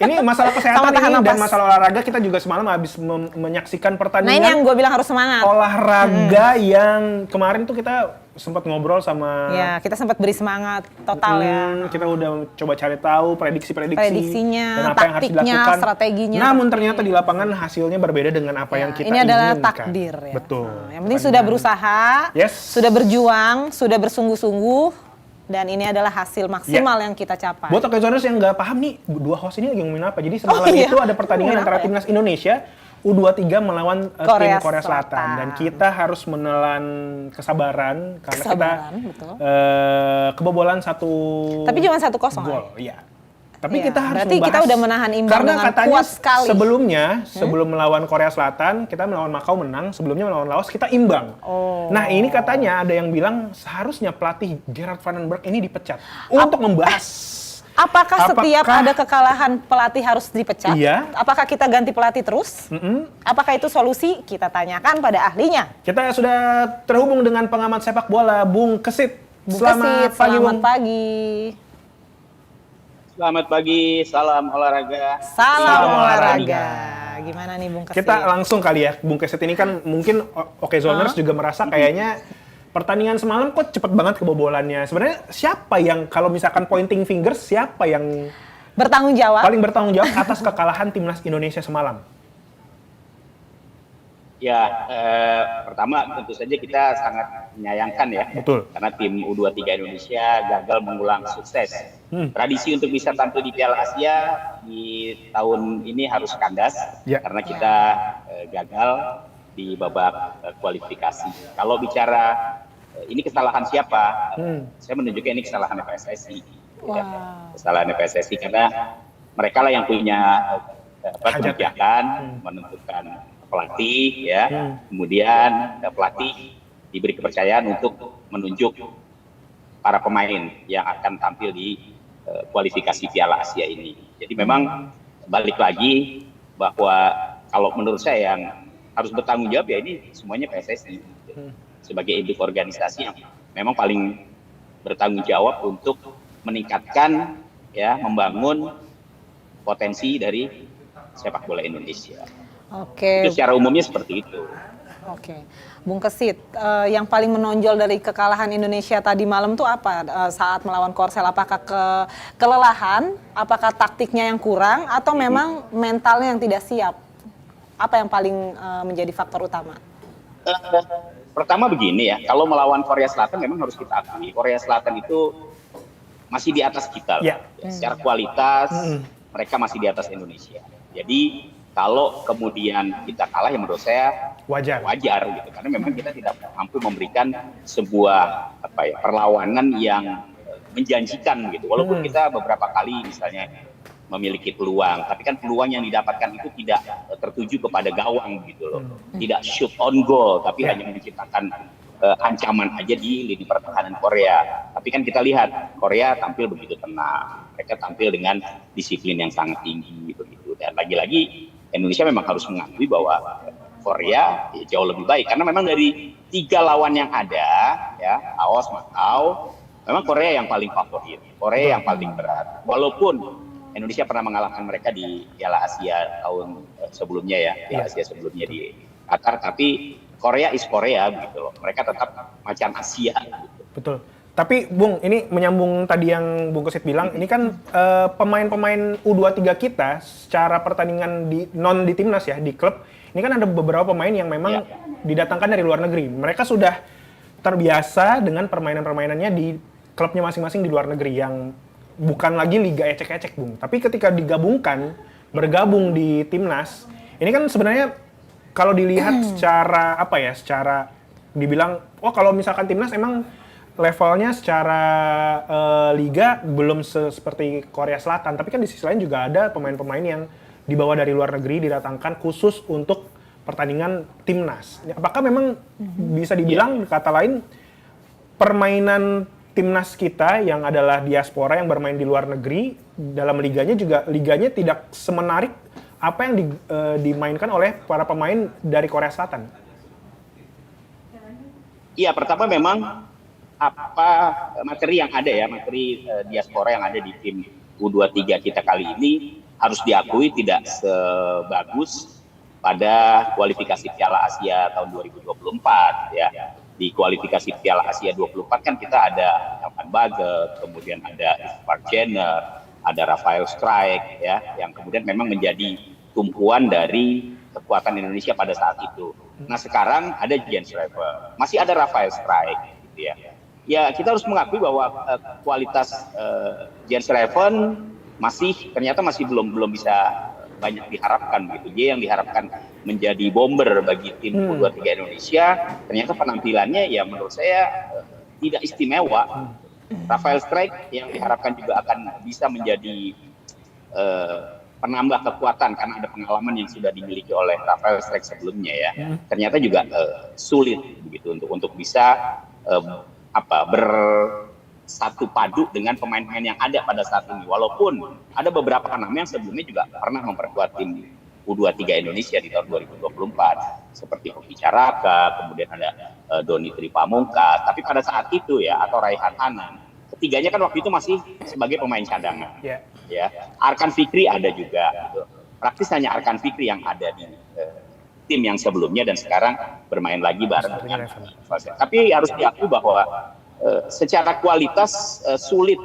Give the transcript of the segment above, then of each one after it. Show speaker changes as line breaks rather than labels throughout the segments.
Ini masalah kesehatan
Sama tahan
ini dan
napas.
masalah olahraga kita juga semalam habis menyaksikan
Nah ini
pertandingan
yang gue bilang harus semangat.
olahraga yang kemarin tuh kita sempat ngobrol sama
Ya, kita sempat beri semangat total ya.
kita udah coba cari tahu
Prediksinya,
dan apa yang harus
taktiknya,
dilakukan.
strateginya.
Namun ternyata di lapangan hasilnya berbeda dengan apa yang kita
Ini adalah
inginkan.
takdir ya.
Betul.
Yang penting sudah berusaha,
Yes.
sudah berjuang, sudah bersungguh-sungguh, dan ini adalah hasil maksimal yang kita capai.
Buat Okezoners yang nggak paham nih, dua host ini lagi ngomongin apa. Jadi semalam
iya.
itu ada pertandingan
Ngomongin
antara
apa ya?
timnas Indonesia U23 melawan tim
Korea
Korea Selatan.
Selatan.
Dan kita harus menelan kesabaran karena
Kesabaran,
kita
betul.
kebobolan satu
Tapi cuma 1-0
gol. Iya. Tapi
Iya,
kita harus
berarti kita
membahas
udah menahan imbang
karena
dengan
katanya
kuat sekali.
sebelumnya sebelum melawan Korea Selatan kita melawan Makau menang, sebelumnya melawan Laos kita imbang.
Oh.
Nah ini katanya ada yang bilang seharusnya pelatih Gerard Vandenberg ini dipecat untuk membahas.
Apakah setiap ada kekalahan pelatih harus dipecat?
Iya.
Apakah kita ganti pelatih terus? Apakah itu solusi? Kita tanyakan pada ahlinya.
Kita sudah terhubung dengan pengamat sepak bola Bung Kesit.
Bung
Selamat
Kesit,
pagi,
selamat
Bung.
pagi.
Selamat pagi, salam olahraga.
Salam olahraga. Gimana nih Bung Kesit?
Kita langsung kali ya, Bung Kesit ini kan mungkin Okezoners juga merasa kayaknya pertandingan semalam kok cepet banget kebobolannya. Sebenarnya siapa yang kalau misalkan pointing fingers siapa yang
bertanggung jawab.
paling bertanggung jawab atas kekalahan timnas Indonesia semalam?
Ya, pertama tentu saja kita sangat menyayangkan ya.
Betul.
Karena tim U23 Indonesia gagal mengulang sukses. Tradisi untuk bisa tampil di Piala Asia di tahun ini harus kandas
Ya.
karena kita gagal di babak kualifikasi. Kalau bicara ini kesalahan siapa? Saya menunjukkan ini kesalahan PSSI. Ya. Kesalahan PSSI karena mereka lah yang punya kebijakan menentukan pelatih ya, kemudian pelatih diberi kepercayaan untuk menunjuk para pemain yang akan tampil di kualifikasi Piala Asia ini. Jadi memang balik lagi bahwa kalau menurut saya yang harus bertanggung jawab ya ini semuanya PSSI sebagai induk organisasi yang memang paling bertanggung jawab untuk meningkatkan ya, membangun potensi dari sepak bola Indonesia.
Oke.
Itu secara umumnya seperti itu.
Oke, Bung Kesit, yang paling menonjol dari kekalahan Indonesia tadi malam tuh apa saat melawan Korsel? Apakah kelelahan, apakah taktiknya yang kurang, atau memang mentalnya yang tidak siap? Apa yang paling menjadi faktor utama?
Pertama begini ya, kalau melawan Korea Selatan memang harus kita akui, Korea Selatan itu masih di atas kita.
Ya.
Secara kualitas, mereka masih di atas Indonesia. Jadi kalau kemudian kita kalah, ya menurut saya
Wajar.
gitu, karena memang kita tidak mampu memberikan sebuah perlawanan yang menjanjikan gitu. Walaupun kita beberapa kali misalnya memiliki peluang, tapi kan peluang yang didapatkan itu tidak tertuju kepada gawang gitu loh, tidak shoot on goal, tapi hanya menciptakan ancaman aja di lini pertahanan Korea. Tapi kan kita lihat Korea tampil begitu tenang, mereka tampil dengan disiplin yang sangat tinggi begitu. Dan lagi-lagi Indonesia memang harus mengakui bahwa Korea ya jauh lebih baik karena memang dari 3 lawan yang ada ya, Laos, Makau, memang Korea yang paling favorit, Korea yang paling berat. Walaupun Indonesia pernah mengalahkan mereka di Piala Asia tahun sebelumnya ya, Piala Asia sebelumnya di Qatar, tapi Korea is Korea gitu loh. Mereka tetap macan Asia gitu.
Betul. Tapi Bung, ini menyambung tadi yang Bung Kesit bilang, ini kan pemain-pemain U23 kita secara pertandingan di timnas ya, di klub, ini kan ada beberapa pemain yang memang didatangkan dari luar negeri. Mereka sudah terbiasa dengan permainan-permainannya di klubnya masing-masing di luar negeri yang bukan lagi liga ecek-ecek, Bung. Tapi ketika digabungkan, bergabung di timnas, ini kan sebenarnya kalau dilihat secara dibilang, kalau misalkan timnas emang levelnya secara liga belum seperti Korea Selatan, tapi kan di sisi lain juga ada pemain-pemain yang dibawa dari luar negeri didatangkan khusus untuk pertandingan timnas. Apakah memang bisa dibilang kata lain permainan timnas kita yang adalah diaspora yang bermain di luar negeri dalam liganya tidak semenarik apa yang dimainkan oleh para pemain dari Korea Selatan?
Iya, pertama memang materi yang ada ya, materi diaspora yang ada di tim U23 kita kali ini harus diakui tidak sebagus pada kualifikasi Piala Asia tahun 2024 ya. Di kualifikasi Piala Asia 24 kan kita ada Elkan Baget, kemudian ada Park Jenner, ada Rafael Strijk ya, yang kemudian memang menjadi tumpuan dari kekuatan Indonesia pada saat itu. Nah sekarang ada Jens Schrijver, masih ada Rafael Strijk gitu ya. Ya kita harus mengakui bahwa kualitas Jens Schrijver ternyata masih belum bisa banyak diharapkan gitu. Dia yang diharapkan menjadi bomber bagi tim U23 Indonesia, ternyata penampilannya ya menurut saya tidak istimewa. Rafael Strijk yang diharapkan juga akan bisa menjadi penambah kekuatan karena ada pengalaman yang sudah dimiliki oleh Rafael Strijk sebelumnya ya. Ternyata juga sulit begitu untuk bisa bersatu padu dengan pemain-pemain yang ada pada saat ini. Walaupun ada beberapa nama yang sebelumnya juga pernah memperkuat tim U23 Indonesia di tahun 2024 seperti Hoki Caraka, kemudian ada Doni Tripamungkas. Tapi pada saat itu ya, atau Raihan Hanan, ketiganya kan waktu itu masih sebagai pemain cadangan. Ya, Arkan Fikri ada juga. Gitu. Praktis hanya Arkan Fikri yang ada di tim yang sebelumnya dan sekarang bermain lagi bareng dengan tapi harus diakui bahwa secara kualitas sulit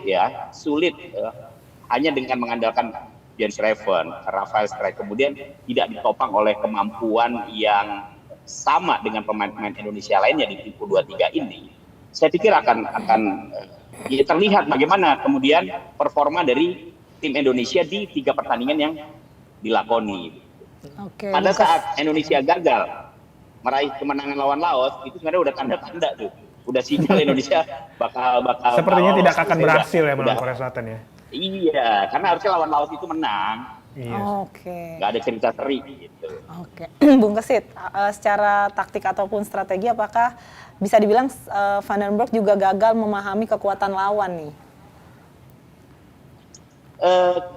hanya dengan mengandalkan Jens Schrijver, Rafael Strijk kemudian tidak ditopang oleh kemampuan yang sama dengan pemain-pemain Indonesia lainnya di tim U23 ini. Saya pikir akan ya terlihat bagaimana kemudian performa dari tim Indonesia di 3 pertandingan yang dilakoni. Pada saat Indonesia gagal meraih kemenangan lawan Laos, itu sebenarnya udah tanda-tanda tuh. Udah sinyal Indonesia bakal
sepertinya tidak akan berhasil ya melawan Korea Selatan ya.
Iya, karena harusnya lawan Laos itu menang.
Iya.
Nggak ada cerita seri gitu.
Bung Kesit, secara taktik ataupun strategi apakah bisa dibilang Van den Broek juga gagal memahami kekuatan lawan nih?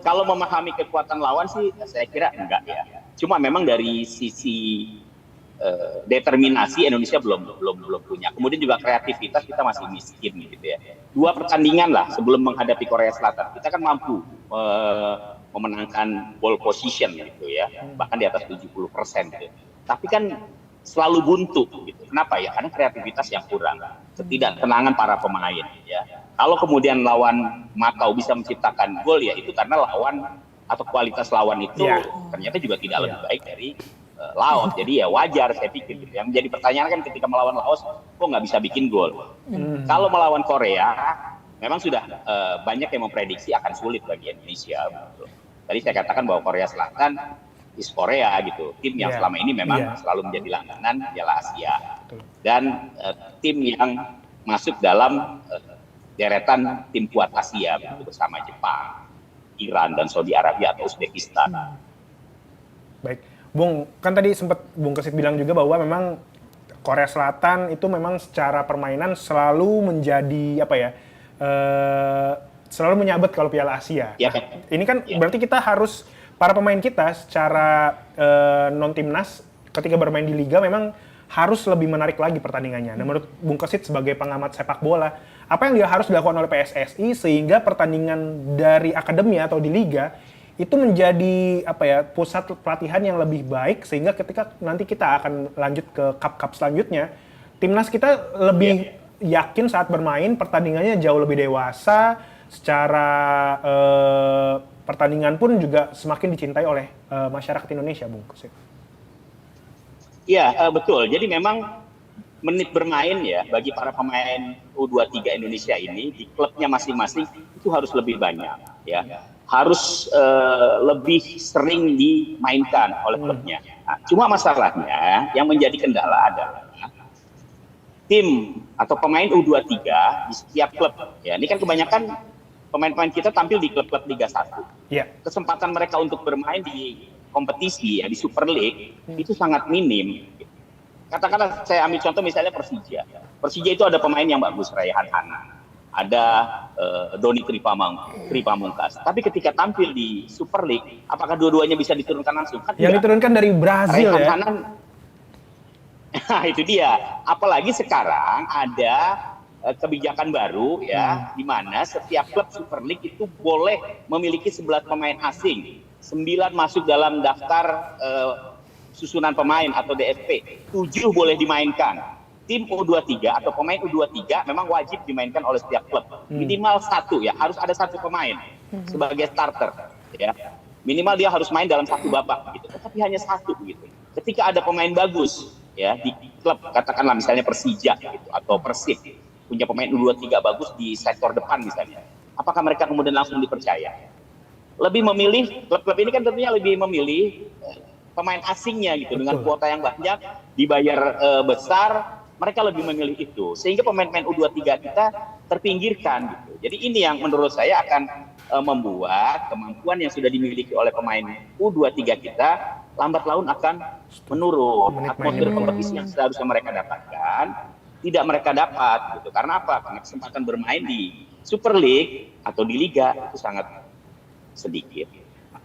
Kalau memahami kekuatan lawan sih saya kira enggak ya. Cuma memang dari sisi determinasi Indonesia belum punya. Kemudian juga kreativitas kita masih miskin gitu ya. 2 pertandingan lah sebelum menghadapi Korea Selatan kita kan mampu memenangkan ball position gitu ya, bahkan di atas 70% gitu. Tapi kan selalu buntu gitu. Kenapa ya? Karena kreativitas yang kurang, ketidaktenangan para pemain ya. Kalau kemudian lawan Makau bisa menciptakan gol ya itu karena lawan atau kualitas lawan itu ternyata juga tidak lebih baik dari Laos. Jadi ya wajar saya pikir gitu. Yang menjadi pertanyaan kan ketika melawan Laos kok nggak bisa bikin gol. Kalau melawan Korea memang sudah banyak yang memprediksi akan sulit bagi Indonesia. Gitu. Tadi saya katakan bahwa Korea Selatan is Korea gitu. Tim yang selama ini memang selalu menjadi langganan Piala Asia. Dan tim yang masuk dalam deretan tim kuat Asia gitu, bersama Jepang, Iran dan Saudi Arabia atau Uzbekistan.
Baik. Bung, kan tadi sempat Bung Kesit bilang juga bahwa memang Korea Selatan itu memang secara permainan selalu menjadi selalu menyabet kalau Piala Asia.
Ya,
ini kan berarti kita harus para pemain kita secara non timnas ketika bermain di liga memang harus lebih menarik lagi pertandingannya. Nah, menurut Bung Kesit sebagai pengamat sepak bola, apa yang dia harus dilakukan oleh PSSI sehingga pertandingan dari akademi atau di liga itu menjadi pusat pelatihan yang lebih baik sehingga ketika nanti kita akan lanjut ke cup selanjutnya, timnas kita lebih yakin saat bermain, pertandingannya jauh lebih dewasa, secara pertandingan pun juga semakin dicintai oleh masyarakat Indonesia, Bung Kesit.
Iya, betul. Jadi memang menit bermain ya bagi para pemain U23 Indonesia ini di klubnya masing-masing itu harus lebih banyak ya. Harus lebih sering dimainkan oleh klubnya. Nah, cuma masalahnya yang menjadi kendala adalah tim atau pemain U23 di setiap klub. Ya, ini kan kebanyakan pemain-pemain kita tampil di klub-klub Liga 1. Yeah. Kesempatan mereka untuk bermain di kompetisi ya di Super League itu sangat minim. Katakanlah saya ambil contoh misalnya Persija. Persija itu ada pemain yang bagus, Raihan Hanan. Ada Doni Tripamungkas. Tapi ketika tampil di Super League, apakah dua-duanya bisa diturunkan langsung? Kan
yang diturunkan dari Brazil
Raihan
ya?
Hanan, nah itu dia. Apalagi sekarang ada kebijakan baru ya, di mana setiap klub Super League itu boleh memiliki 11 pemain asing 9 masuk dalam daftar susunan pemain atau DFP, 7 boleh dimainkan. Tim U23 atau pemain U23 memang wajib dimainkan oleh setiap klub. Minimal 1 ya, harus ada 1 pemain sebagai starter ya. Minimal dia harus main dalam 1 babak gitu. Tetapi hanya 1 gitu. Ketika ada pemain bagus ya di klub, katakanlah misalnya Persija gitu atau Persib punya pemain U23 bagus di sektor depan misalnya. Apakah mereka kemudian langsung dipercaya? Lebih memilih, klub-klub ini kan tentunya lebih memilih pemain asingnya gitu. Dengan kuota yang banyak, dibayar besar, mereka lebih memilih itu. Sehingga pemain-pemain U23 kita terpinggirkan gitu. Jadi ini yang menurut saya akan membuat kemampuan yang sudah dimiliki oleh pemain U23 kita lambat laun akan menurun. Atmosfer kompetisi yang seharusnya mereka dapatkan tidak mereka dapat gitu. Karena apa? Karena kesempatan bermain di Super League atau di Liga itu sangat sedikit.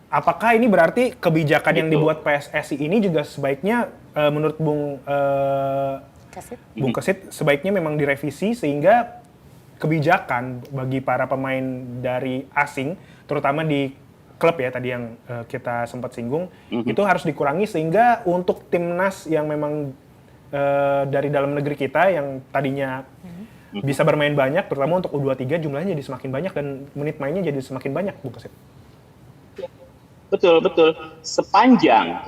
Apakah ini berarti kebijakan yang dibuat PSSI ini juga sebaiknya menurut Bung Kesit sebaiknya memang direvisi sehingga kebijakan bagi para pemain dari asing, terutama di klub ya tadi yang kita sempat singgung, itu harus dikurangi sehingga untuk timnas yang memang dari dalam negeri kita yang tadinya bisa bermain banyak, terutama untuk U23 jumlahnya jadi semakin banyak dan menit mainnya jadi semakin banyak, Bung Kesit.
Betul. Sepanjang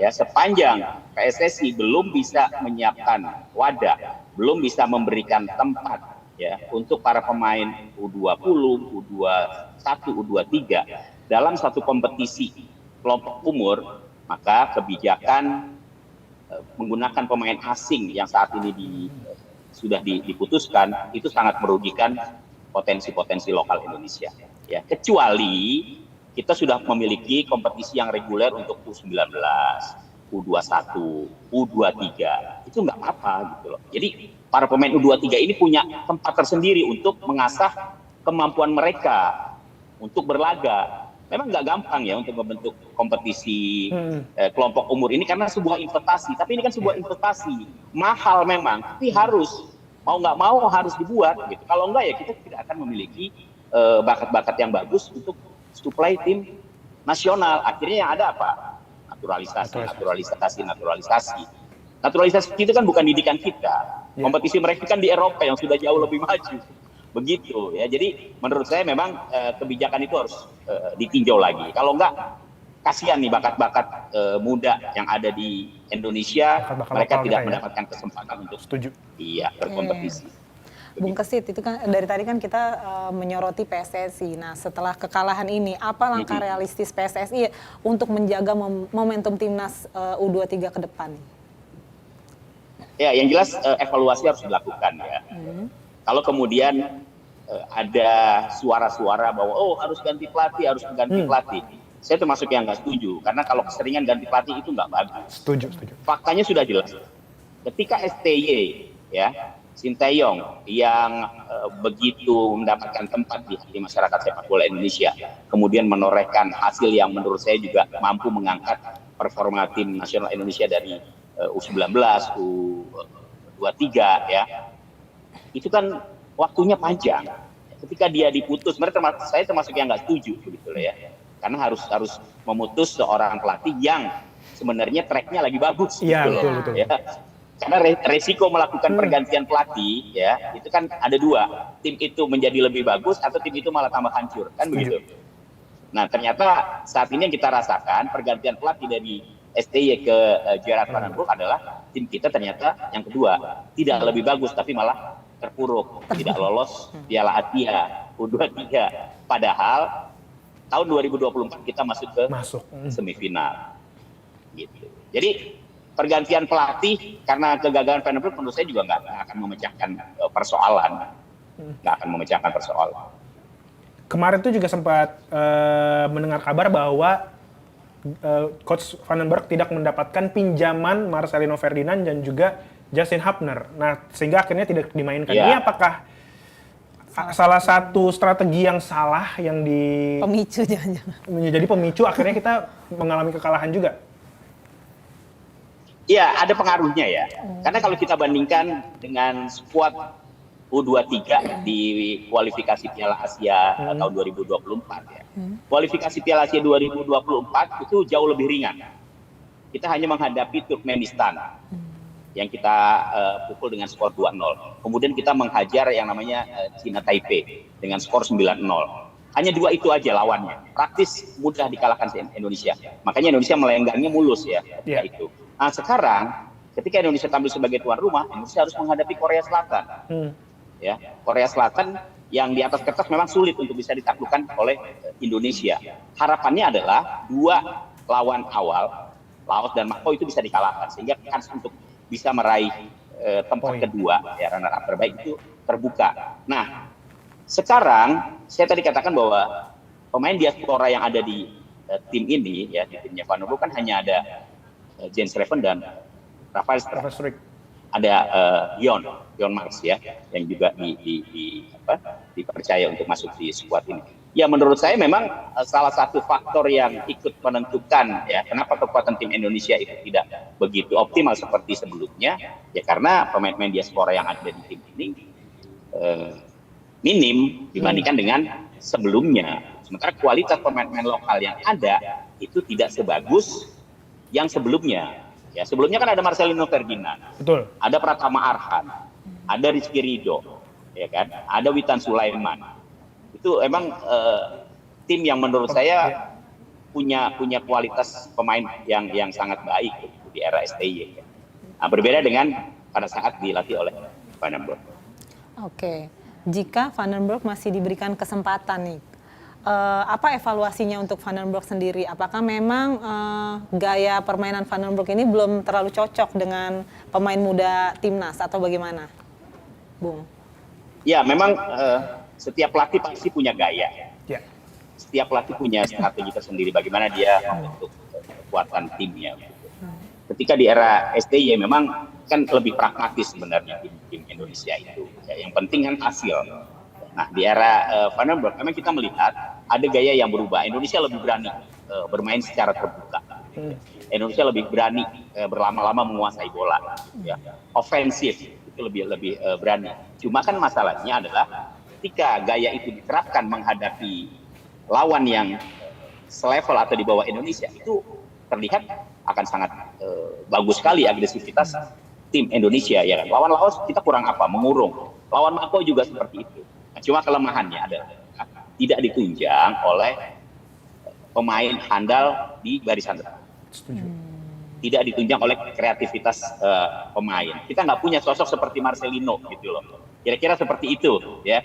PSSI belum bisa menyiapkan wadah, belum bisa memberikan tempat ya untuk para pemain U20, U21, U23 dalam satu kompetisi kelompok umur, maka kebijakan menggunakan pemain asing yang saat ini sudah diputuskan itu sangat merugikan potensi-potensi lokal Indonesia. Ya, kecuali kita sudah memiliki kompetisi yang reguler untuk U19, U21, U23. Itu nggak apa-apa gitu loh. Jadi para pemain U23 ini punya tempat tersendiri untuk mengasah kemampuan mereka untuk berlaga. Memang nggak gampang ya untuk membentuk kompetisi kelompok umur ini karena sebuah investasi. Tapi ini kan sebuah investasi. Mahal memang, tapi harus. Mau nggak mau harus dibuat. Gitu. Kalau nggak ya kita tidak akan memiliki bakat-bakat yang bagus untuk supply tim nasional. Akhirnya yang ada apa? Naturalisasi. Naturalisasi itu kan bukan didikan kita. Kompetisi mereka kan di Eropa yang sudah jauh lebih maju. Begitu ya. Jadi menurut saya memang kebijakan itu harus ditinjau lagi. Kalau enggak, kasihan nih bakat-bakat muda yang ada di Indonesia, mereka tidak mendapatkan kesempatan untuk berkompetisi.
Bung Kesit, itu kan dari tadi kan kita menyoroti PSSI. Nah, setelah kekalahan ini, apa langkah realistis PSSI untuk menjaga momentum timnas U23 ke depan?
Ya, yang jelas evaluasi harus dilakukan ya. Kalau kemudian ada suara-suara bahwa harus ganti pelatih, saya termasuk yang nggak setuju. Karena kalau keseringan ganti pelatih itu nggak bagus.
Setuju.
Faktanya sudah jelas. Ketika STY ya Sinteyong yang begitu mendapatkan tempat di hati masyarakat sepak bola Indonesia, kemudian menorehkan hasil yang menurut saya juga mampu mengangkat performa tim nasional Indonesia dari U19, U23 ya, itu kan waktunya panjang. Ketika dia diputus, saya termasuk yang nggak setuju begitu ya, karena harus memutus seorang pelatih yang sebenarnya tracknya lagi bagus.
Iya,
gitu
betul.
Ya. Karena resiko melakukan pergantian pelatih ya itu kan ada dua, tim itu menjadi lebih bagus atau tim itu malah tambah hancur kan begitu. Nah ternyata saat ini yang kita rasakan pergantian pelatih dari STY ke Gerard Van den Broek adalah tim kita ternyata yang kedua tidak lebih bagus tapi malah terpuruk, tidak lolos Piala Asia U23, padahal tahun 2024 kita masuk ke semifinal gitu. Jadi pergantian pelatih karena kegagalan Van den Broek menurut saya juga nggak akan memecahkan persoalan.
Kemarin tuh juga sempat mendengar kabar bahwa Coach Van den Broek tidak mendapatkan pinjaman Marcelino Ferdinand dan juga Justin Hapner. Nah, sehingga akhirnya tidak dimainkan. Ini apakah salah satu strategi yang salah yang
pemicu jangan-jangan
menjadi pemicu akhirnya kita mengalami kekalahan juga?
Iya, ada pengaruhnya ya. Karena kalau kita bandingkan dengan skuad U23 di kualifikasi Piala Asia tahun 2024 ya. Kualifikasi Piala Asia 2024 itu jauh lebih ringan. Kita hanya menghadapi Turkmenistan yang kita pukul dengan skor 2-0. Kemudian kita menghajar yang namanya China Taipei dengan skor 9-0. Hanya dua itu aja lawannya. Praktis mudah dikalahkan Indonesia. Makanya Indonesia melenggangnya mulus ya ketika itu. Nah sekarang ketika Indonesia tampil sebagai tuan rumah, Indonesia harus menghadapi Korea Selatan. Ya, Korea Selatan yang di atas kertas memang sulit untuk bisa ditaklukkan oleh Indonesia. Harapannya adalah dua lawan awal, Laos dan Mako itu bisa dikalahkan sehingga kans untuk bisa meraih tempat kedua ya runner up terbaik itu terbuka. Nah, sekarang saya tadi katakan bahwa pemain diaspora yang ada di tim ini ya di timnya Van der Broek kan hanya ada Jens Reven dan Rafael Struijk. Ada Yon Mars ya yang juga dipercaya untuk masuk di skuad ini. Ya menurut saya memang salah satu faktor yang ikut menentukan ya kenapa kekuatan tim Indonesia itu tidak begitu optimal seperti sebelumnya ya karena pemain-pemain diaspora yang ada di tim ini minim dibandingkan dengan sebelumnya. Sementara kualitas pemain-pemain lokal yang ada itu tidak sebagus yang sebelumnya. Ya, sebelumnya kan ada Marcelino Ferdinand,
betul.
Ada Pratama Arhan, ada Rizky Ridho, ya kan, ada Witan Sulaiman. Itu emang tim yang menurut saya punya kualitas pemain yang sangat baik di era STY. Nah, berbeda dengan pada saat dilatih oleh Van den Broek.
Oke, jika Van den Broek masih diberikan kesempatan nih. Apa evaluasinya untuk Van den Broek sendiri? Apakah memang gaya permainan Van den Broek ini belum terlalu cocok dengan pemain muda timnas atau bagaimana, Bung?
Ya, memang setiap pelatih pasti punya gaya.
Ya.
Setiap pelatih punya strategi tersendiri bagaimana dia membentuk kekuatan timnya. Ketika di era STY memang kan lebih pragmatis sebenarnya tim Indonesia itu. Ya, yang penting kan hasil. Nah, di era Van den Broek memang kita melihat ada gaya yang berubah. Indonesia lebih berani bermain secara terbuka. Indonesia lebih berani berlama-lama menguasai bola. Ya. Ofensif itu lebih berani. Cuma kan masalahnya adalah ketika gaya itu diterapkan menghadapi lawan yang selevel atau di bawah Indonesia itu terlihat akan sangat bagus sekali agresivitas tim Indonesia ya kan. Lawan Laos kita kurang apa? Mengurung. Lawan Mako juga seperti itu. Nah, cuma kelemahannya adalah tidak ditunjang oleh pemain handal di barisan depan. Tidak ditunjang oleh kreativitas pemain. Kita nggak punya sosok seperti Marcelino gitu loh. Kira-kira seperti itu ya.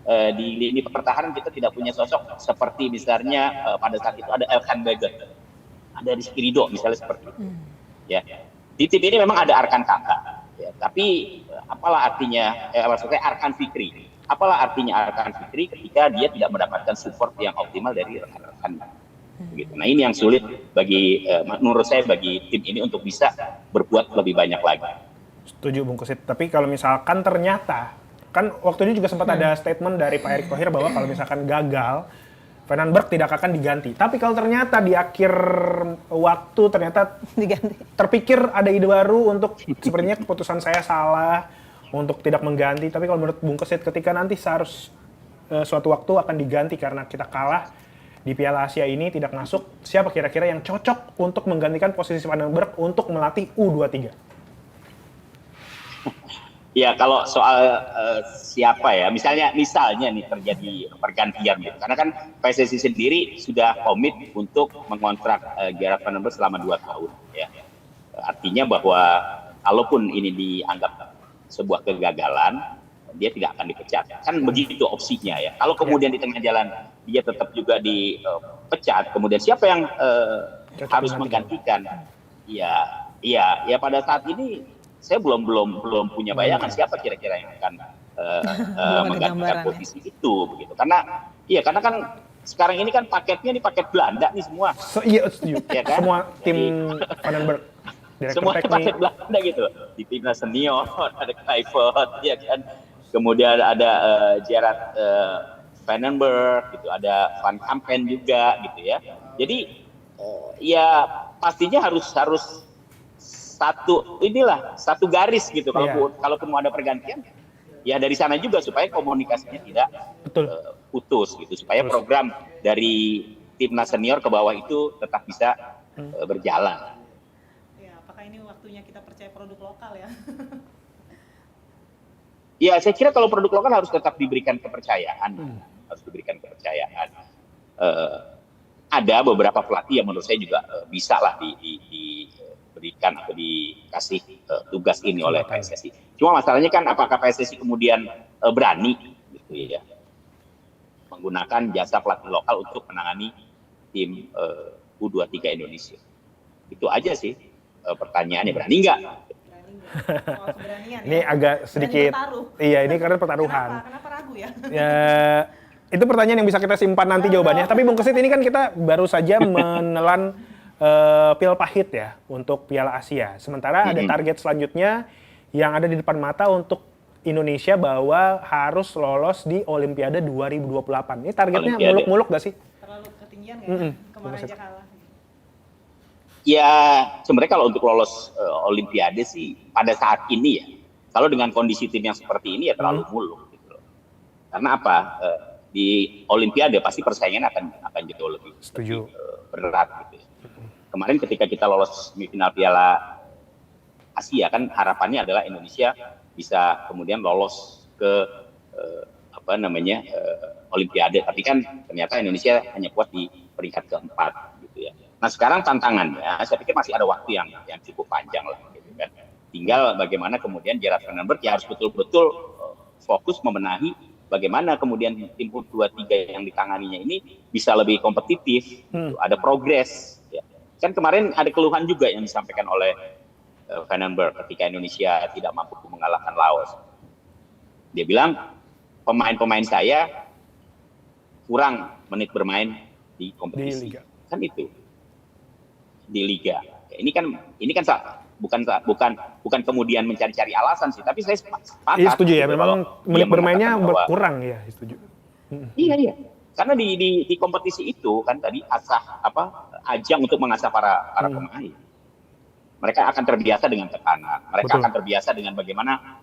Di lini pertahanan kita tidak punya sosok seperti misalnya pada saat itu ada Elkan Baggett, ada Rizky Ridho misalnya seperti itu. Ya. Di tim ini memang ada Arkan Kakak. Ya, tapi apalah artinya maksudnya Arkan Fikri. Apalah artinya Arkan Fikri ketika dia tidak mendapatkan support yang optimal dari rekan-rekan. Gitu. Nah ini yang sulit bagi menurut saya bagi tim ini untuk bisa berbuat lebih banyak lagi.
Setuju Bung Kusit. Tapi kalau misalkan ternyata kan waktu ini juga sempat ada statement dari Pak Erick Thohir bahwa kalau misalkan gagal Van den Broek tidak akan diganti. Tapi kalau ternyata di akhir waktu ternyata
Diganti.
terpikir ada ide baru untuk sepertinya keputusan saya salah untuk tidak mengganti. Tapi kalau menurut Bung Kusit ketika nanti seharus suatu waktu akan diganti karena kita kalah di Piala Asia ini tidak masuk, siapa kira-kira yang cocok untuk menggantikan posisi Van den Broek untuk melatih U23?
Ya kalau soal siapa ya, misalnya nih terjadi pergantian gitu. Karena kan PSSI sendiri sudah komit untuk mengontrak Gerard Van den Broek selama 2 tahun. Ya. Artinya bahwa kalaupun ini dianggap sebuah kegagalan, dia tidak akan dipecat. Kan begitu opsinya ya. Kalau kemudian di tengah jalan dia tetap juga dipecat, kemudian siapa yang harus menggantikan? Ya pada saat ini saya belum punya bayangan siapa kira-kira yang akan menggantikan posisi itu begitu. Karena kan sekarang ini kan paketnya nih paket Belanda nih semua.
Iya, setuju.
Ya kan?
Semua tim Van den Broek.
Semua paket Belanda gitu. Di timnas senior ada Kluivert ya kan. Kemudian ada Gerard Van den Broek gitu, ada Van Kampen juga gitu ya. Jadi ya pastinya harus satu garis gitu. Kalaupun mau ada pergantian, ya dari sana juga supaya komunikasinya tidak
Betul.
putus gitu, supaya program dari timnas senior ke bawah itu tetap bisa berjalan.
Ya, apakah ini waktunya kita percaya produk lokal ya?
Ya, saya kira kalau produk lokal harus tetap diberikan kepercayaan, harus diberikan kepercayaan. Ada beberapa pelatih yang menurut saya juga bisa lah diberikan atau dikasih tugas ini oleh PSSI. Cuma masalahnya kan apakah PSSI kemudian berani gitu ya menggunakan jasa pelatih lokal untuk menangani tim U23 Indonesia. Itu aja sih pertanyaannya, berani nggak?
Ini agak sedikit, iya ini karena pertaruhan.
Kenapa ragu ya?
Ya, itu pertanyaan yang bisa kita simpan nanti jawabannya. Tapi Bung Kesit, ini kan kita baru saja menelan pil pahit ya untuk Piala Asia. Sementara ada target selanjutnya yang ada di depan mata untuk Indonesia bahwa harus lolos di Olimpiade 2028. Ini targetnya muluk-muluk gak sih?
Terlalu ketinggian ya? Kemarin aja kalah.
Ya, sebenarnya kalau untuk lolos Olimpiade sih pada saat ini ya, kalau dengan kondisi tim yang seperti ini ya terlalu muluk gitu loh. Karena apa? Di Olimpiade pasti persaingan akan jauh lebih berat gitu. Kemarin ketika kita lolos semifinal Piala Asia kan harapannya adalah Indonesia bisa kemudian lolos ke Olimpiade. Tapi kan ternyata Indonesia hanya kuat di peringkat keempat gitu ya. Nah sekarang tantangannya, saya pikir masih ada waktu yang cukup panjang lah, gitu kan. Tinggal bagaimana kemudian Gerard Vandenberg ya harus betul-betul fokus membenahi bagaimana kemudian tim U23 yang ditanganinya ini bisa lebih kompetitif, ada progres. Ya. Kan kemarin ada keluhan juga yang disampaikan oleh Vandenberg ketika Indonesia tidak mampu mengalahkan Laos. Dia bilang pemain-pemain saya kurang menit bermain di kompetisi. Di Liga. Kan itu. Di Liga. Ini kan bukan kemudian mencari-cari alasan sih, tapi saya sepakat.
Iya setuju ya, memang menit bermainnya berkurang ya, setuju.
Iya. Karena di kompetisi itu kan tadi ajang untuk mengasah para pemain. Mereka akan terbiasa dengan tekanan, mereka akan terbiasa dengan bagaimana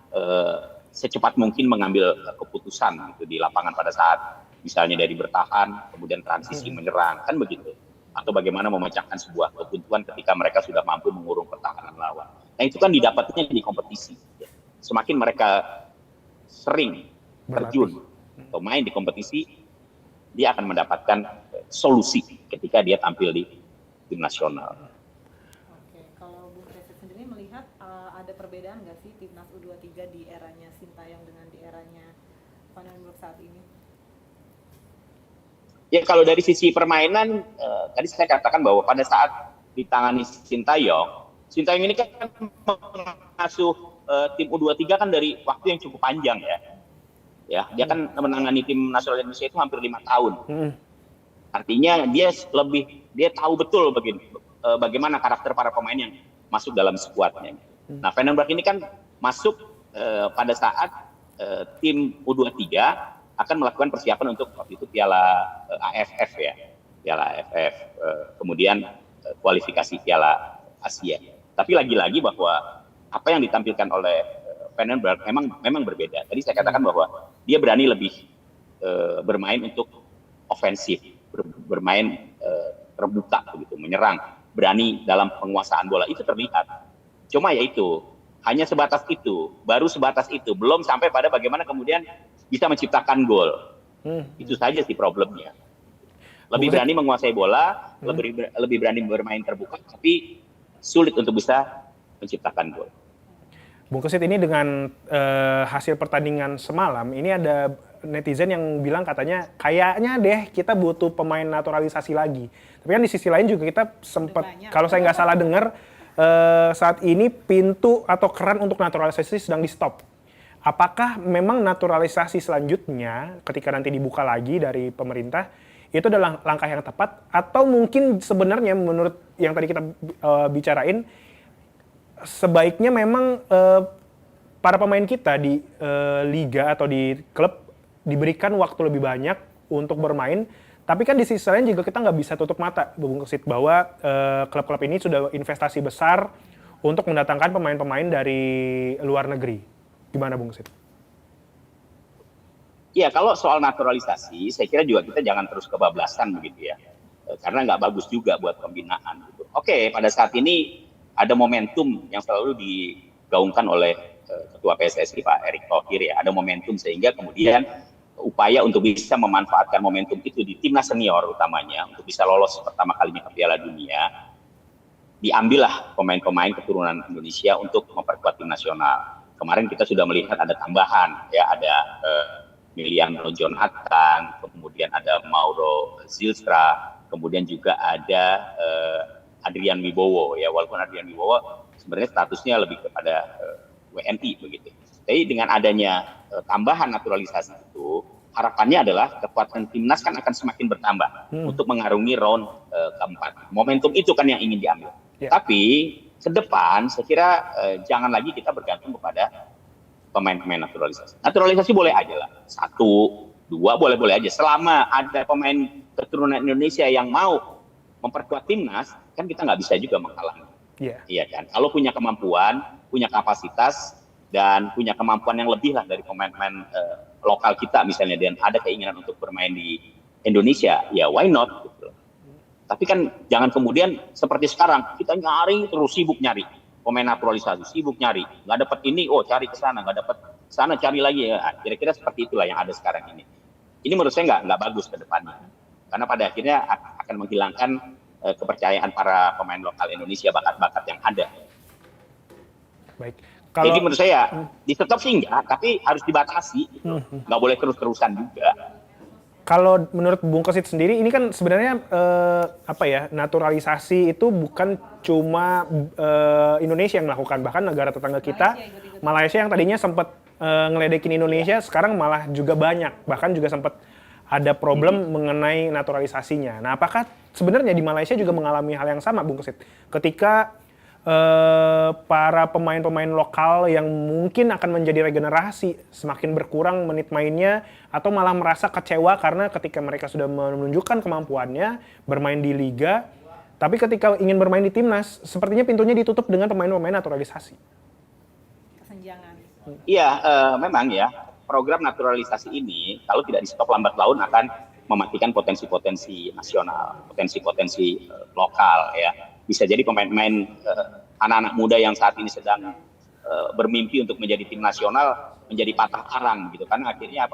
secepat mungkin mengambil keputusan gitu di lapangan pada saat misalnya dari bertahan, kemudian transisi menyerang, kan begitu. Atau bagaimana memecahkan sebuah kebuntuan ketika mereka sudah mampu mengurung pertahanan lawan. Nah itu kan didapatnya di kompetisi. Semakin mereka sering terjun atau main di kompetisi, dia akan mendapatkan solusi ketika dia tampil di tim nasional.
Oke, kalau Bung Kesit sendiri melihat ada perbedaan nggak sih timnas U23 di eranya Sintayong dengan di eranya Vandenberg saat ini?
Ya kalau dari sisi permainan, tadi saya katakan bahwa pada saat ditangani Sintayong ini kan mengasuh tim U23 kan dari waktu yang cukup panjang ya. Ya, dia kan menangani tim nasional Indonesia itu hampir 5 tahun. Artinya dia tahu betul bagaimana karakter para pemain yang masuk dalam skuadnya. Nah, Vandenberg ini kan masuk pada saat tim U23 akan melakukan persiapan untuk waktu itu Piala AFF ya, Piala AFF, kemudian kualifikasi Piala Asia. Tapi lagi-lagi bahwa apa yang ditampilkan oleh Vandenberg memang berbeda. Tadi saya katakan bahwa dia berani lebih bermain untuk ofensif, bermain terbuka begitu, menyerang, berani dalam penguasaan bola itu terlihat. Cuma ya itu hanya sebatas itu, baru sebatas itu, belum sampai pada bagaimana kemudian bisa menciptakan gol. Itu saja sih problemnya. Lebih berani menguasai bola, lebih berani bermain terbuka, tapi sulit untuk bisa menciptakan gol.
Bung Kesit, ini dengan hasil pertandingan semalam, ini ada netizen yang bilang katanya kayaknya deh kita butuh pemain naturalisasi lagi. Tapi kan di sisi lain juga kita sempat, kalau saya nggak salah dengar, saat ini pintu atau keran untuk naturalisasi sedang di stop. Apakah memang naturalisasi selanjutnya ketika nanti dibuka lagi dari pemerintah itu adalah langkah yang tepat, atau mungkin sebenarnya menurut yang tadi kita bicarain sebaiknya memang para pemain kita di liga atau di klub diberikan waktu lebih banyak untuk bermain, tapi kan di sisi lain juga kita nggak bisa tutup mata, Bung Kesit, bahwa klub-klub ini sudah investasi besar untuk mendatangkan pemain-pemain dari luar negeri. Gimana Bung Kesit?
Ya, kalau soal naturalisasi, saya kira juga kita jangan terus kebablasan begitu ya. Karena nggak bagus juga buat pembinaan. Gitu. Oke, pada saat ini ada momentum yang selalu digaungkan oleh Ketua PSSI Pak Erick Thohir ya. Ada momentum sehingga kemudian upaya untuk bisa memanfaatkan momentum itu di timnas senior utamanya untuk bisa lolos pertama kalinya ke Piala Dunia. Diambillah pemain-pemain keturunan Indonesia untuk memperkuat tim nasional. Kemarin kita sudah melihat ada tambahan ya, ada Miliano Jonathan, kemudian ada Mauro Zylstra, kemudian juga ada Adrian Wibowo ya, walaupun Adrian Wibowo sebenarnya statusnya lebih kepada WNI begitu. Tapi dengan adanya tambahan naturalisasi itu, harapannya adalah kekuatan timnas kan akan semakin bertambah untuk mengarungi round keempat. Momentum itu kan yang ingin diambil. Tapi ke depan saya kira jangan lagi kita bergantung kepada pemain-pemain naturalisasi. Naturalisasi boleh aja lah. 1, 2 boleh-boleh aja. Selama ada pemain keturunan Indonesia yang mau memperkuat timnas, kan kita nggak bisa juga menghalangi. Iya kan? Kalau punya kemampuan, punya kapasitas, dan punya kemampuan yang lebih lah dari pemain-pemain lokal kita misalnya, dan ada keinginan untuk bermain di Indonesia, ya why not? Gitu. Tapi kan jangan kemudian seperti sekarang, kita nyari terus, sibuk nyari. Pemain naturalisasi sibuk nyari, nggak dapat ini, oh cari ke sana, nggak dapat sana, cari lagi ya. Kira-kira seperti itulah yang ada sekarang ini. Ini menurut saya nggak bagus ke depannya, karena pada akhirnya akan menghilangkan kepercayaan para pemain lokal Indonesia, bakat-bakat yang ada.
Baik.
Jadi menurut saya di stop sih enggak, tapi harus dibatasi, gitu. Nggak boleh terus-terusan juga.
Kalau menurut Bung Kesit sendiri, ini kan sebenarnya naturalisasi itu bukan cuma Indonesia yang melakukan, bahkan negara tetangga kita, Malaysia yang tadinya sempat ngeledekin Indonesia, sekarang malah juga banyak, bahkan juga sempat ada problem mengenai naturalisasinya. Nah, apakah sebenarnya di Malaysia juga mengalami hal yang sama, Bung Kesit? Ketika para pemain-pemain lokal yang mungkin akan menjadi regenerasi semakin berkurang menit mainnya, atau malah merasa kecewa karena ketika mereka sudah menunjukkan kemampuannya bermain di liga, tapi ketika ingin bermain di timnas sepertinya pintunya ditutup dengan pemain-pemain naturalisasi.
Kesenjangan.
Iya, memang ya, program naturalisasi ini kalau tidak di stop lambat laun akan mematikan potensi-potensi nasional, potensi-potensi lokal ya. Bisa jadi pemain-pemain anak-anak muda yang saat ini sedang bermimpi untuk menjadi tim nasional menjadi patah arang gitu, karena akhirnya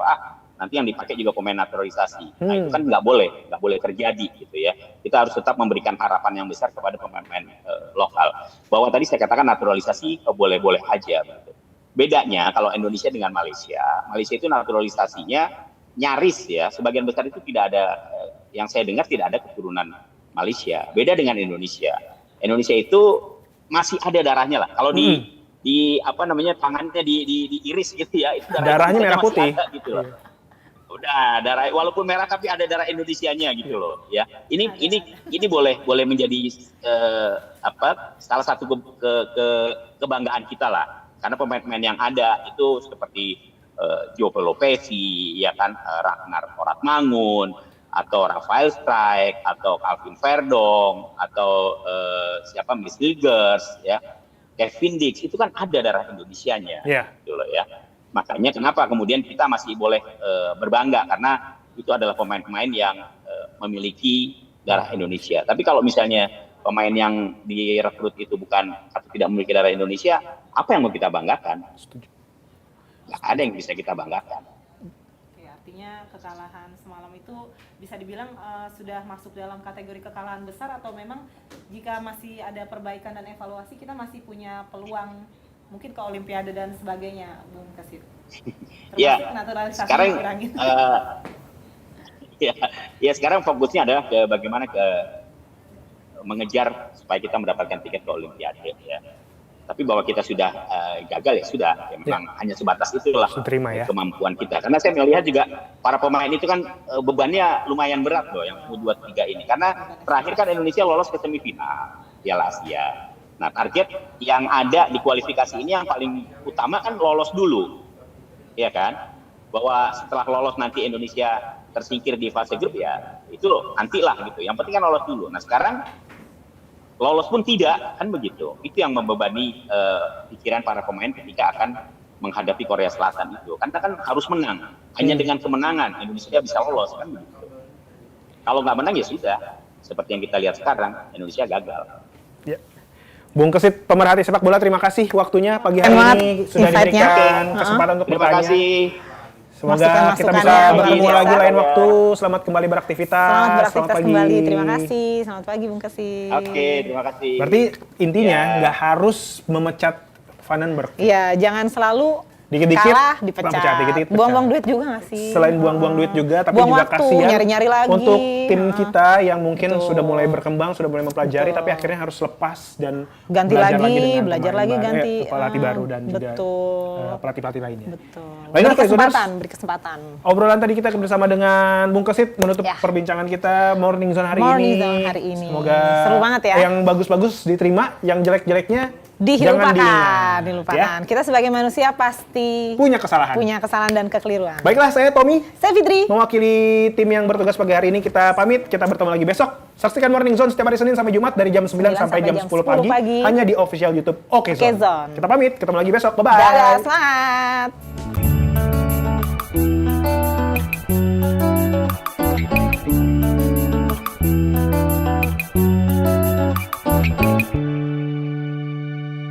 nanti yang dipakai juga pemain naturalisasi. Nah itu kan nggak boleh terjadi gitu ya. Kita harus tetap memberikan harapan yang besar kepada pemain-pemain lokal. Bahwa tadi saya katakan naturalisasi boleh-boleh aja. Gitu. Bedanya kalau Indonesia dengan Malaysia itu naturalisasinya nyaris ya, sebagian besar itu tidak ada, yang saya dengar tidak ada keturunan Malaysia. Beda dengan Indonesia. Indonesia itu masih ada darahnya lah. Kalau di tangannya diiris gitu ya, itu
darahnya merah putih
ada, gitu loh. Udah darah, walaupun merah tapi ada darah Indonesianya gitu loh ya. Ini boleh menjadi salah satu kebanggaan kita lah. Karena pemain-pemain yang ada itu seperti Joe Pelopesi, ya kan, Ragnar Oratmangun, atau Rafael Strijk, atau Calvin Verdong, atau Miss Hilgers, ya, Kevin Dix, itu kan ada darah Indonesianya, gitu loh ya. Makanya kenapa kemudian kita masih boleh berbangga, karena itu adalah pemain-pemain yang memiliki darah Indonesia. Tapi kalau misalnya pemain yang direkrut itu bukan atau tidak memiliki darah Indonesia, apa yang mau kita banggakan? Nggak ada yang bisa kita banggakan.
Artinya kekalahan semalam itu bisa dibilang sudah masuk dalam kategori kekalahan besar, atau memang jika masih ada perbaikan dan evaluasi kita masih punya peluang mungkin ke Olimpiade dan sebagainya, Bung Kesit?
Ya, sekarang sekarang fokusnya adalah ke bagaimana mengejar supaya kita mendapatkan tiket ke Olimpiade ya. Tapi bahwa kita sudah gagal ya sudah, ya memang hanya sebatas itulah kemampuan kita. Karena saya melihat juga para pemain itu kan bebannya lumayan berat loh yang U23 ini. Karena terakhir kan Indonesia lolos ke semifinal Piala Asia. Nah target yang ada di kualifikasi ini yang paling utama kan lolos dulu, ya kan? Bahwa setelah lolos nanti Indonesia tersingkir di fase grup ya itu loh nantilah gitu. Yang penting kan lolos dulu. Nah sekarang lolos pun tidak, kan begitu. Itu yang membebani pikiran para pemain ketika akan menghadapi Korea Selatan itu. Karena kan harus menang. Hanya dengan kemenangan Indonesia bisa lolos kan begitu. Kalau nggak menang ya sudah. Seperti yang kita lihat sekarang, Indonesia gagal.
Ya. Bung Kesit, pemerhati sepak bola, terima kasih waktunya pagi hari
Hemat
ini sudah
insight-nya.
diberikan kesempatan untuk
Terima
bertanya.
kasih.
Semoga
Masukan-masukan
kita bisa
ya,
bertemu
luar
lagi
biasa.
lain waktu. Selamat kembali beraktivitas.
Selamat beraktivitas
pagi.
kembali. Terima kasih. Selamat pagi Bung Kesit.
Oke, terima kasih.
Berarti intinya
Ya.
nggak harus memecat Vandenberg.
Iya, jangan selalu
Dikit-dikit
kalah dipecat.
pecat, dikit-dikit pecat.
Buang-buang duit juga nggak sih?
Selain buang-buang duit juga, tapi
Buang
juga
waktu,
kasihan
nyari-nyari lagi.
untuk tim kita yang mungkin
Betul.
sudah mulai berkembang, sudah mulai mempelajari,
Betul.
tapi akhirnya harus lepas dan
Ganti
belajar
lagi,
dengan
belajar
pemain
lagi,
baru,
ganti,
pelatih baru dan juga
betul.
pelatih-pelatih lainnya.
Betul.
Baik,
Beri
oke,
kesempatan, beri kesempatan.
Obrolan tadi kita bersama dengan Bung Kesit menutup
Ya.
perbincangan kita Morning Zone hari
Morning
ini.
Zone hari ini.
Semoga
Seru banget ya.
Yang bagus-bagus diterima, yang jelek-jeleknya jangan
Dilupakan,
diingat.
dilupakan.
Ya.
Kita sebagai manusia pasti
Punya kesalahan.
punya kesalahan dan kekeliruan.
Baiklah, saya Tommy.
Saya Fitri.
Mewakili tim yang bertugas pagi hari ini, kita pamit. Kita bertemu lagi besok. Saksikan Morning Zone setiap hari Senin sampai Jumat dari jam 9 sampai jam 10 pagi.
pagi.
Hanya di official YouTube Oke
Oke
Zone.
Zone.
Kita pamit, ketemu lagi besok. Bye-bye.
Dadah, semangat.